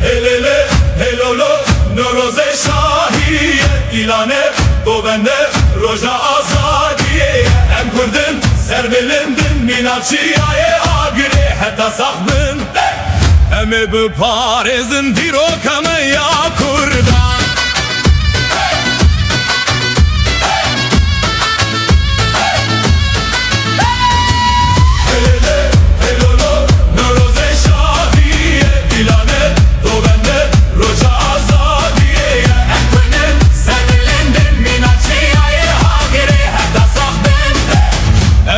Helele helolo Noroze şahiye İlane govende roja azadiye Em kurdin serbilindin minaçiyaye agire heta sahbın Emi bu Pariz'in dirokame ya kurdan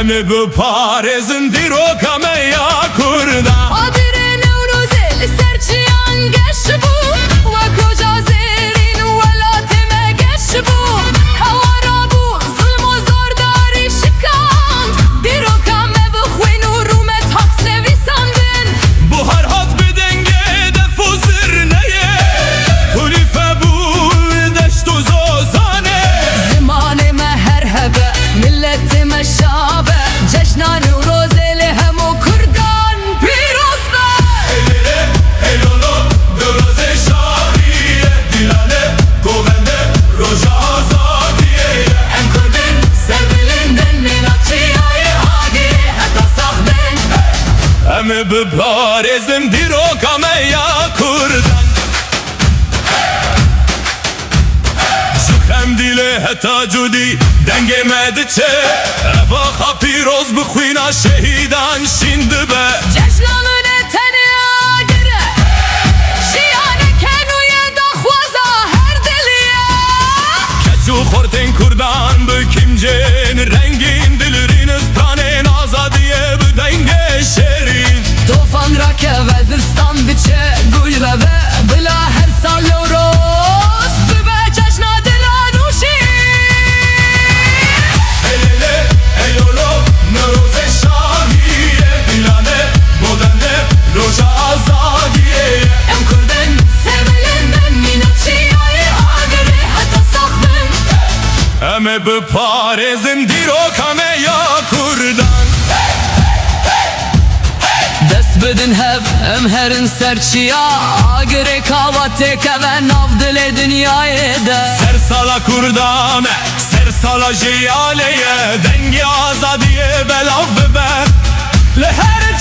Emi bu Pariz'in dirokame ya kurdan Adire Nevruzeli serçiyan geç bu Ve koca zerin velatime geç bu Havara bu zulm o zordari şikand Dirokame bu khwin rumet haks nevisandın Bu her hat bir denge defuzir neye Kulife bu deştu zozane Zimanime her hebe milletime şabe Ceşna Nevruzeli hemu kurdan Piroz be Helele helolo Noroze şahiye Dilane govende roja azadiye Em kurdin serbilindin minaçiyaye agire heta sahbin Emi bu Pariz'in dirokame ya kurdan Şıkhem dile heta cudi denge mediçe Evaha piroz bixwina şehidan şimdi be Ceşnanın eteni agire Şiyane kenuye dakhwaza her diliye Keçu khorten kurdan bu kimcen Rengin dilrinistanen azadiye bu denge şerin Tufan rake vezistan biçe Gul ve bila her sal yoros Bibe ceşna dilanuşi Helele helolo Noroze şahiye Dilane modende roja azadiye Em kurdin sevilinden minaçiyaye agire heta sahbin Emi bu Pariz'in dirokame ya kurdan Dest bidin hev em herin serçiya Agire kavate keve navdile dünyayı de Sersala kurdame Sersala jiyaleye Dengi azadiye belav biber Leher